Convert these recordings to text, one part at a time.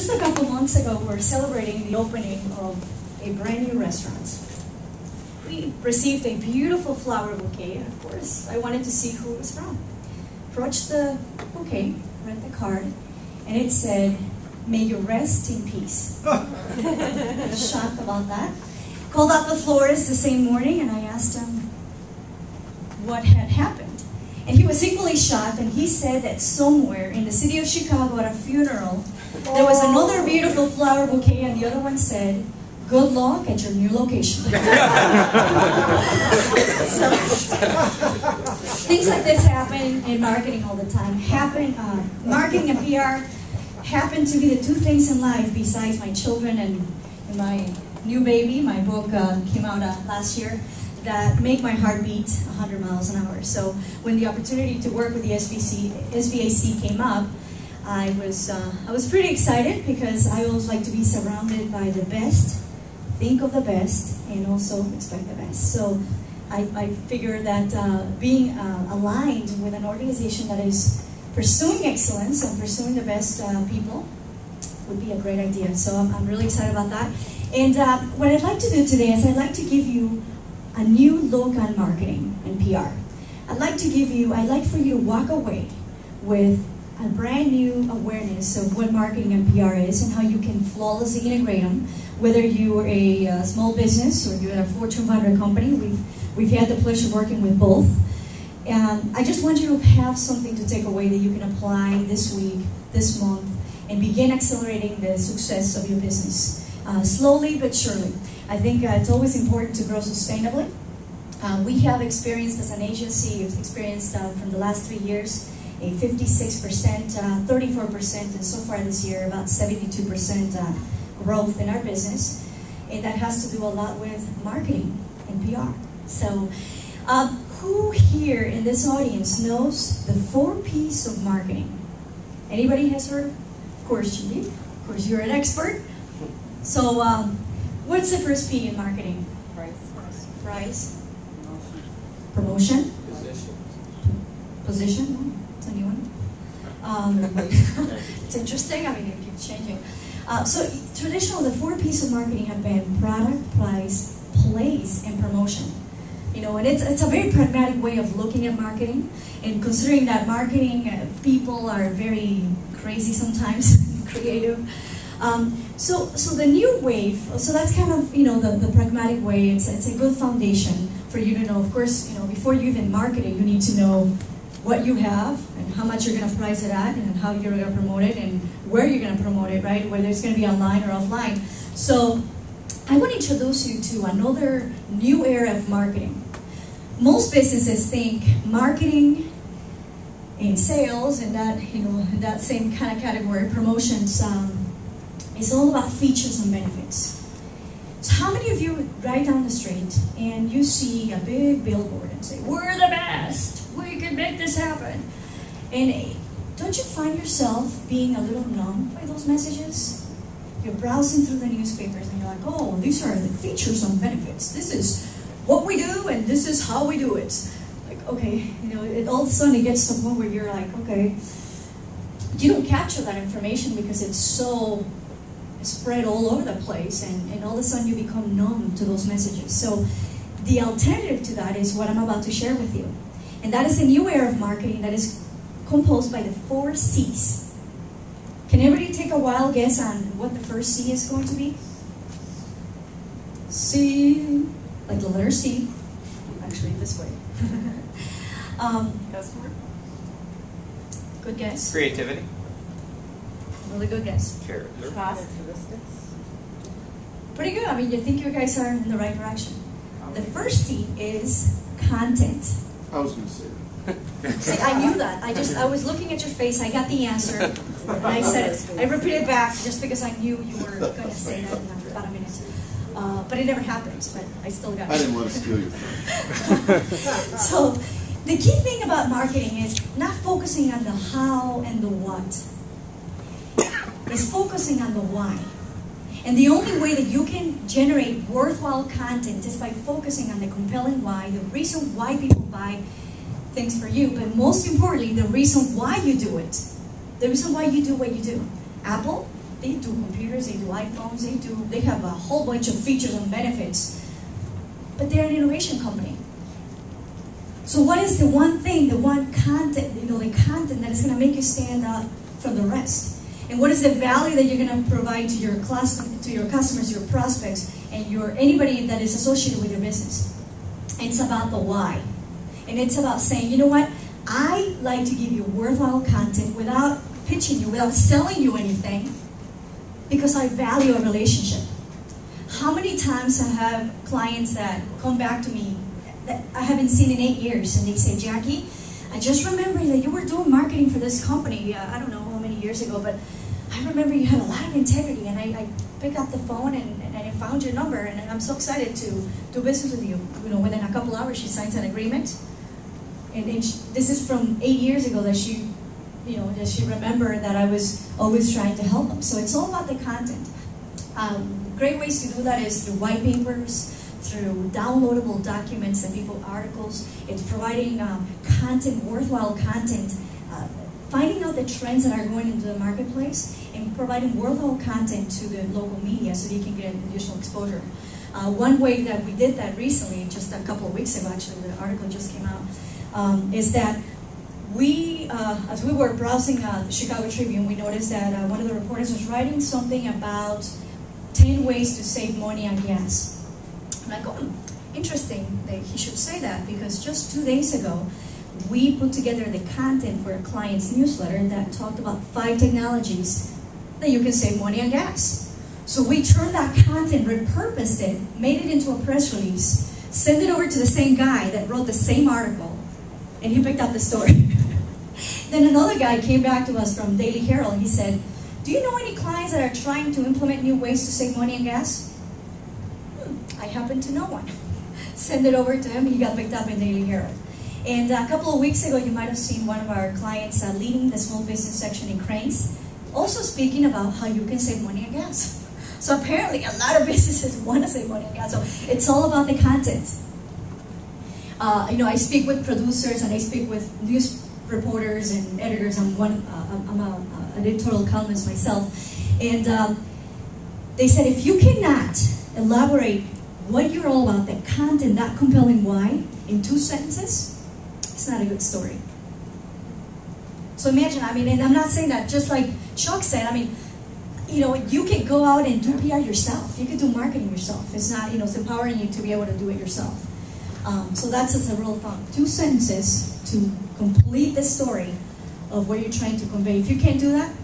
just a couple months ago, we're celebrating the opening of a brand new restaurant. We received a beautiful flower bouquet, and of course, I wanted to see who it was from. Approached the bouquet, read the card, and it said, "May you rest in peace." Shocked about that. Called out the florist the same morning, and I asked him what had happened. And he was equally shocked, and he said that somewhere in the city of Chicago at a funeral, there was another beautiful flower bouquet, and the other one said, "Good luck at your new location." So, things like this happen in marketing all the time. Marketing and PR happen to be the two things in life besides my children and my new baby. My book came out last year, that make my heart beat 100 miles an hour. So when the opportunity to work with the SBAC came up, I was pretty excited, because I always like to be surrounded by the best, think of the best, and also expect the best. So I figure that being aligned with an organization that is pursuing excellence and pursuing the best people would be a great idea. So I'm really excited about that. And what I'd like to do today is I'd like to give you a new look on marketing and PR. I'd like for you to walk away with a brand new awareness of what marketing and PR is and how you can flawlessly integrate them. Whether you're a small business or you're a Fortune 500 company, we've had the pleasure of working with both. I just want you to have something to take away that you can apply this week, this month, and begin accelerating the success of your business. Slowly but surely. I think it's always important to grow sustainably. We have experienced as an agency, we've experienced from the last 3 years a 56%, 34%, and so far this year about 72% growth in our business. And that has to do a lot with marketing and PR. So who here in this audience knows the 4 P's of marketing? Anybody has heard? Of course you do. Of course you're an expert. So what's the first P in marketing? Price. Promotion. Position. No, it's a new one. It's interesting. I mean, it keeps changing. So traditionally, the 4 P's of marketing have been product, price, place, and promotion. You know, and it's a very pragmatic way of looking at marketing, and considering that marketing people are very crazy sometimes, creative. So the new wave, so that's kind of, you know, the pragmatic way. It's a good foundation for you to know. Of course, you know, before you even market it, you need to know what you have and how much you're going to price it at and how you're going to promote it and where you're going to promote it, right? Whether it's going to be online or offline. So I want to introduce you to another new era of marketing. Most businesses think marketing and sales and that, you know, that same kind of category, promotions, it's all about features and benefits. So how many of you ride down the street and you see a big billboard and say, "We're the best, we can make this happen"? And don't you find yourself being a little numb by those messages? You're browsing through the newspapers and you're like, "Oh, these are the features and benefits. This is what we do and this is how we do it." Like, okay, you know, all of a sudden it gets to the point where you're like, okay, you don't capture that information because it's so spread all over the place, and all of a sudden you become numb to those messages. So the alternative to that is what I'm about to share with you. And that is a new era of marketing that is composed by the 4 C's. Can everybody take a wild guess on what the first C is going to be? C, like the letter C. Actually, this way. Customer. Good guess. Creativity. Really good guess. Character. Characteristics. Pretty good. I mean, you think you guys are in the right direction. The first C is content. I was going to say that. See, I knew that. I was looking at your face. I got the answer, and I said it. I repeated it back just because I knew you were going to say that in about a minute. But it never happened. But I still got it. I didn't want to steal your thunder. So, the key thing about marketing is not focusing on the how and the what. It's focusing on the why. And the only way that you can generate worthwhile content is by focusing on the compelling why, the reason why people buy things for you, but most importantly, the reason why you do it. The reason why you do what you do. Apple They do computers, they do iPhones, they have a whole bunch of features and benefits. But they're an innovation company. So what is the one thing, the one content, the content that is going to make you stand out from the rest? And what is the value that you're going to provide to your customers, your prospects, and anybody that is associated with your business? It's about the why. And it's about saying, you know what? I like to give you worthwhile content without pitching you, without selling you anything, because I value a relationship. How many times I have clients that come back to me that I haven't seen in 8 years, and they say, Jackie, I just remember that you were doing marketing for this company, I don't know how many years ago, but I remember you had a lot of integrity, and I picked up the phone and I found your number, and I'm so excited to do business with you. Within a couple hours, she signs an agreement, and this is from 8 years ago that she remembered that I was always trying to help them. So it's all about the content. Great ways to do that is through white papers, through downloadable documents and articles. It's providing content, worthwhile content, finding out the trends that are going into the marketplace, and providing worthwhile content to the local media so you can get additional exposure. One way that we did that recently, just a couple of weeks ago, actually, the article just came out, is that as we were browsing the Chicago Tribune, we noticed that one of the reporters was writing something about 10 ways to save money on gas. I'm like, oh, interesting that he should say that, because just 2 days ago, we put together the content for a client's newsletter that talked about 5 technologies that you can save money on gas. So we turned that content, repurposed it, made it into a press release, sent it over to the same guy that wrote the same article, and he picked up the story. Then another guy came back to us from Daily Herald, and he said, do you know any clients that are trying to implement new ways to save money on gas? I happen to know one. Send it over to him, he got picked up in Daily Herald. And a couple of weeks ago, you might have seen one of our clients leading the small business section in Cranes, also speaking about how you can save money on gas. So apparently, a lot of businesses want to save money on gas. So it's all about the content. I speak with producers and I speak with news reporters and editors. I'm an editorial columnist myself. And they said, if you cannot elaborate what you're all about, the content, that compelling why, in 2 sentences, it's not a good story. So imagine, and I'm not saying that just like Chuck said, you can go out and do PR yourself. You can do marketing yourself. It's not, it's empowering you to be able to do it yourself. So that's a rule of thumb. 2 sentences to complete the story of what you're trying to convey. If you can't do that,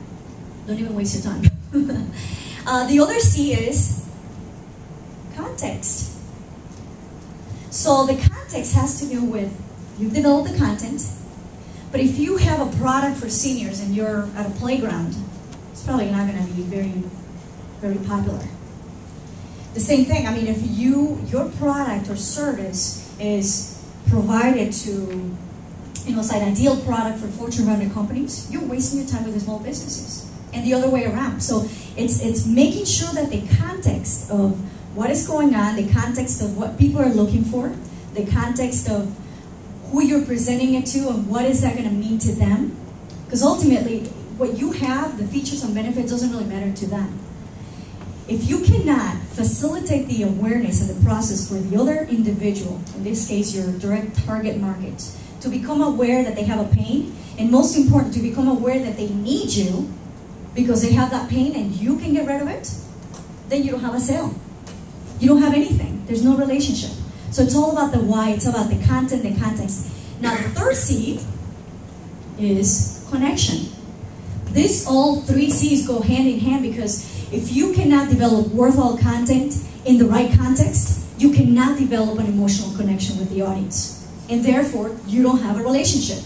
don't even waste your time. The other C is context. So the context has to do with, you develop the content, but if you have a product for seniors and you're at a playground, it's probably not going to be very, very popular. The same thing, if your product or service is provided to, it's an ideal product for Fortune 100 companies, you're wasting your time with the small businesses. And the other way around. So it's making sure that the context of what is going on, the context of what people are looking for, the context of who you're presenting it to, and what is that going to mean to them. Because ultimately, what you have, the features and benefits, doesn't really matter to them. If you cannot facilitate the awareness and the process for the other individual, in this case your direct target market, to become aware that they have a pain, and most important, to become aware that they need you because they have that pain and you can get rid of it, then you don't have a sale. You don't have anything. There's no relationship. So it's all about the why, it's about the content, the context. Now the third C is connection. All 3 C's go hand in hand, because if you cannot develop worthwhile content in the right context, you cannot develop an emotional connection with the audience. And therefore, you don't have a relationship.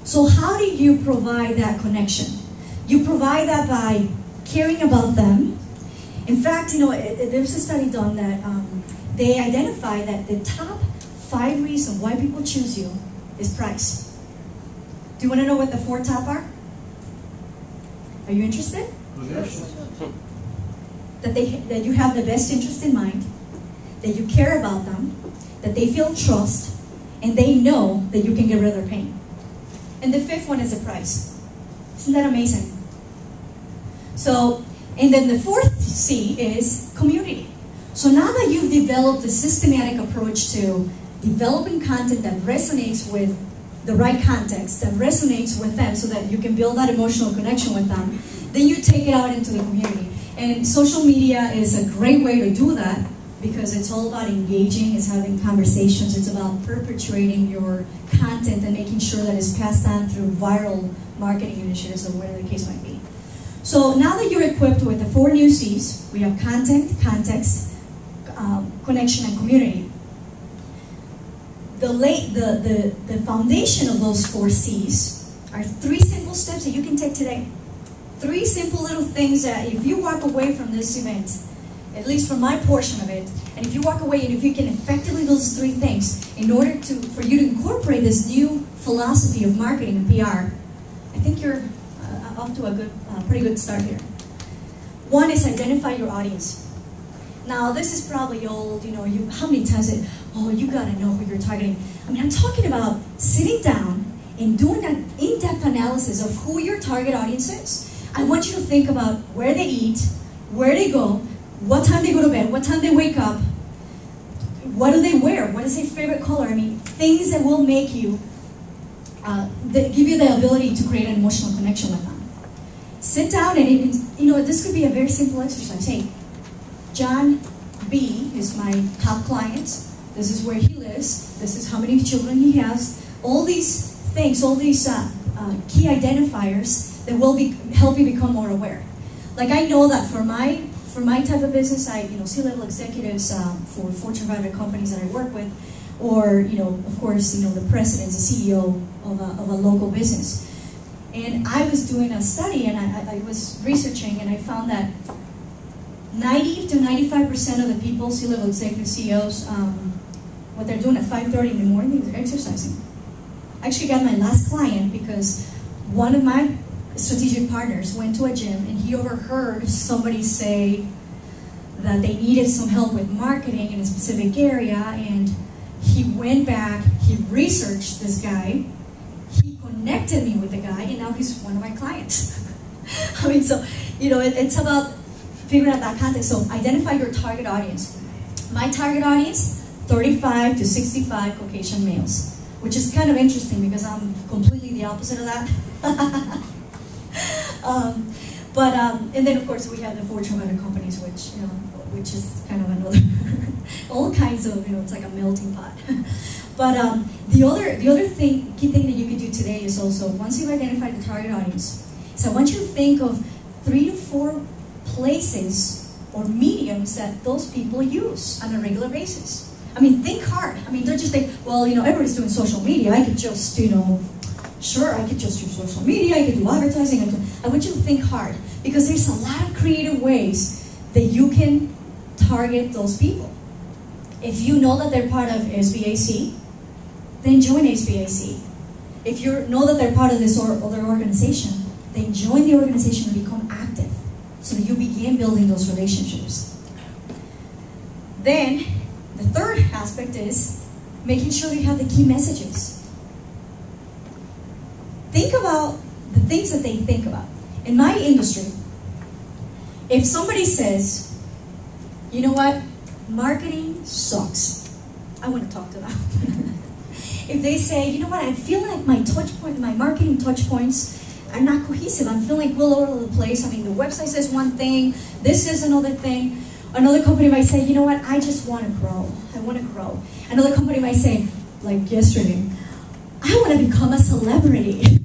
So how do you provide that connection? You provide that by caring about them. In fact, there's a study done that they identify that the top 5 reasons why people choose you is price. Do you want to know what the 4 top are? Are you interested? Yes. That you have the best interest in mind, that you care about them, that they feel trust, and they know that you can get rid of their pain. And the 5th one is the price. Isn't that amazing? So, and then the fourth C is community. So now that you've developed a systematic approach to developing content that resonates with the right context, that resonates with them so that you can build that emotional connection with them, then you take it out into the community. And social media is a great way to do that because it's all about engaging, it's having conversations, it's about perpetuating your content and making sure that it's passed on through viral marketing initiatives or whatever the case might be. So now that you're equipped with the 4 new C's, we have content, context, connection, and community. The foundation of those 4 C's are 3 simple steps that you can take today. 3 simple little things that if you walk away from this event, at least from my portion of it, and if you walk away and if you can effectively do those 3 things in order for you to incorporate this new philosophy of marketing and PR, I think you're off to a pretty good start here. 1 is identify your audience. Now, this is probably old, how many times you gotta know who you're targeting. I mean, I'm talking about sitting down and doing an in-depth analysis of who your target audience is. I want you to think about where they eat, where they go, what time they go to bed, what time they wake up, what do they wear, what is their favorite color. I mean, things that will make you, that give you the ability to create an emotional connection with them. Sit down and, this could be a very simple exercise. Hey, John B is my top client. This is where he lives. This is how many children he has. All these things, all these key identifiers that will help you become more aware. Like I know that for my type of business, C-level executives for Fortune 500 companies that I work with, or of course, the president, the CEO of a local business. And I was doing a study, and I was researching, and I found that 90 to 95% of the people, C-level executive CEOs, what they're doing at 5:30 in the morning is exercising. I actually got my last client because one of my strategic partners went to a gym and he overheard somebody say that they needed some help with marketing in a specific area, and he went back, he researched this guy, he connected me with the guy, and now he's one of my clients. I mean, so, it's about figuring out that context. So identify your target audience. My target audience, 35 to 65 Caucasian males, which is kind of interesting because I'm completely the opposite of that. And then of course we have the Fortune 500 companies, which is kind of another, all kinds of, it's like a melting pot. But the other key thing that you can do today is also, once you've identified the target audience, so I want you to think of 3 to 4 places or mediums that those people use on a regular basis. I mean, think hard. I mean, don't just think, well, everybody's doing social media. I could just, sure, I could just use social media. I could do advertising. I want you to think hard because there's a lot of creative ways that you can target those people. If you know that they're part of SBAC, then join SBAC. If you know that they're part of this other organization, then join the organization and become active so that you begin building those relationships. Then, the third aspect is making sure you have the key messages. Think about the things that they think about. In my industry, if somebody says, you know what, marketing sucks, I want to talk to them. If they say, you know what, I feel like my marketing touch points are not cohesive. I'm feeling like we're all over the place. I mean, the website says one thing, this is another thing. Another company might say, you know what, I just want to grow. I want to grow. Another company might say, like yesterday, I want to become a celebrity.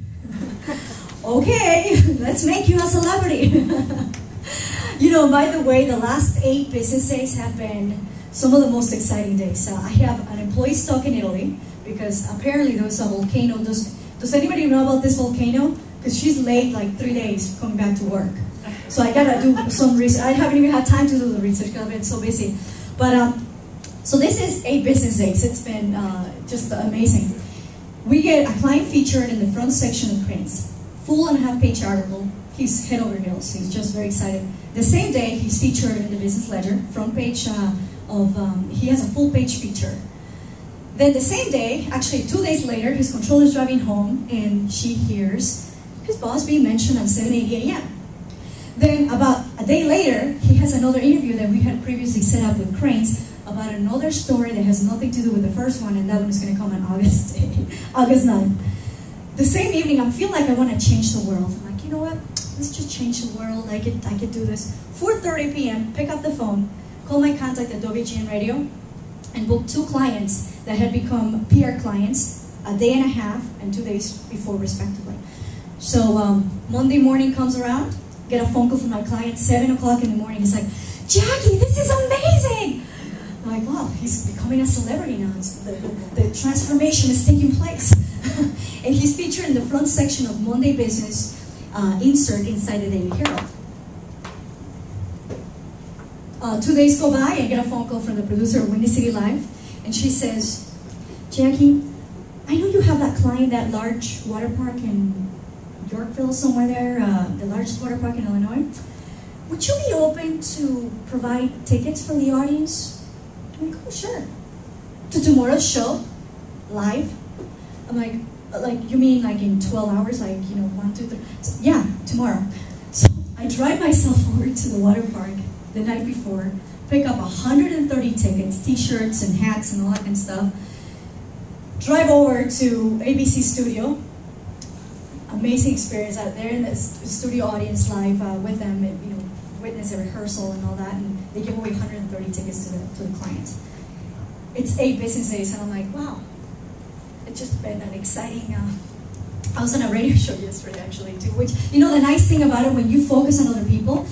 Okay, let's make you a celebrity. By the way, the last 8 business days have been some of the most exciting days. I have an employee stuck in Italy because apparently there was a volcano. Does anybody know about this volcano? Because she's late like 3 days coming back to work. So I gotta do some research. I haven't even had time to do the research because I've been so busy. But so this is 8 business days. It's been just amazing. We get a client featured in the front section of Prince. Full and half-page article. He's head over heels. He's just very excited. The same day, he's featured in the Business Ledger. Front page he has a full-page feature. Then the same day, actually 2 days later, his controller's driving home and she hears his boss being mentioned at 7:80 a.m. Then about a day later, he has another interview that we had previously set up with Cranes about another story that has nothing to do with the first one, and that one is going to come on August 9th. The same evening, I feel like I want to change the world. I'm like, you know what? Let's just change the world. I could do this. 4:30 p.m., pick up the phone, call my contact at WGN Radio, and book 2 clients that had become PR clients a day and a half and 2 days before, respectively. So Monday morning comes around, get a phone call from my client, 7 o'clock in the morning. He's like, Jackie, this is amazing. I'm like, wow, he's becoming a celebrity now. The transformation is taking place. And he's featured in the front section of Monday Business insert inside the Daily Herald. 2 days go by, I get a phone call from the producer of Windy City Live, and she says, Jackie, I know you have that client, that large water park in Yorkville, somewhere there, the largest water park in Illinois. Would you be open to provide tickets for the audience? I'm like, oh, sure. To tomorrow's show, live? I'm like, you mean like in 12 hours, like, 1, 2, 3? So, yeah, tomorrow. So I drive myself over to the water park the night before, pick up 130 tickets, t-shirts and hats and all that kind of stuff, drive over to ABC Studio. Amazing experience out there in the studio audience live with them, and, witness a rehearsal and all that, and they give away 130 tickets to the clients. It's 8 business days, and I'm like, wow, it's just been an exciting. I was on a radio show yesterday, actually, too. Which, the nice thing about it, when you focus on other people,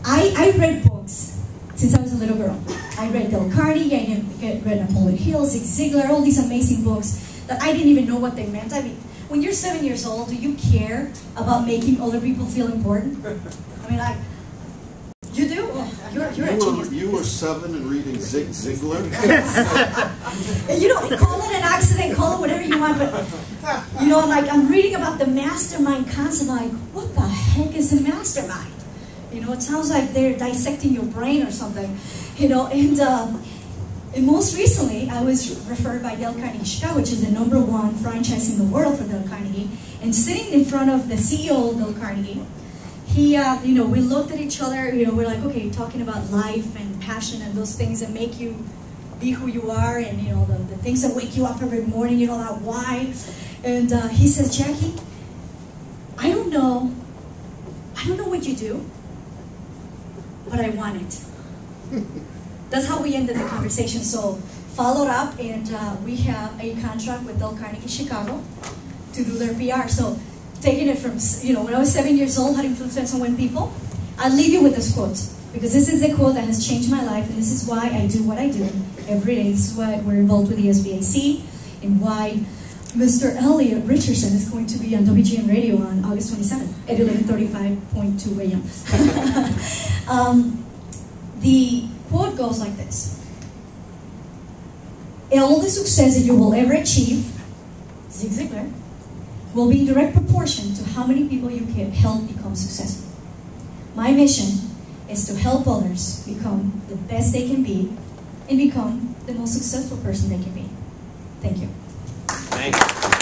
I read books since I was a little girl. I read Dale Carnegie, I read Napoleon Hill, Zig Ziglar, all these amazing books that I didn't even know what they meant. I mean, when you're 7 years old, do you care about making other people feel important? I mean, you do? Oh, you're a genius. You were 7 and reading Zig Ziglar? Call it an accident, call it whatever you want, but, I'm reading about the mastermind concept. I'm like, what the heck is a mastermind? It sounds like they're dissecting your brain or something, and most recently, I was referred by Dale Carnegie Chicago, which is the #1 franchise in the world for Dale Carnegie, and sitting in front of the CEO of Dale Carnegie, he, we looked at each other, we're like, okay, talking about life and passion and those things that make you be who you are, and, the things that wake you up every morning, that why, and he says, Jackie, I don't know what you do, but I want it. That's how we ended the conversation. So followed up, and we have a contract with Dale Carnegie Chicago to do their PR. So taking it from, when I was 7 years old, how to influence and win people, I'll leave you with this quote, because this is the quote that has changed my life, and this is why I do what I do every day. This is why we're involved with the SBAC, and why Mr. Elliot Richardson is going to be on WGN Radio on August 27th at 11:35.2 a.m. The quote goes like this: all the success that you will ever achieve, Zig Ziglar, will be in direct proportion to how many people you can help become successful. My mission is to help others become the best they can be and become the most successful person they can be. Thank you. Thank you.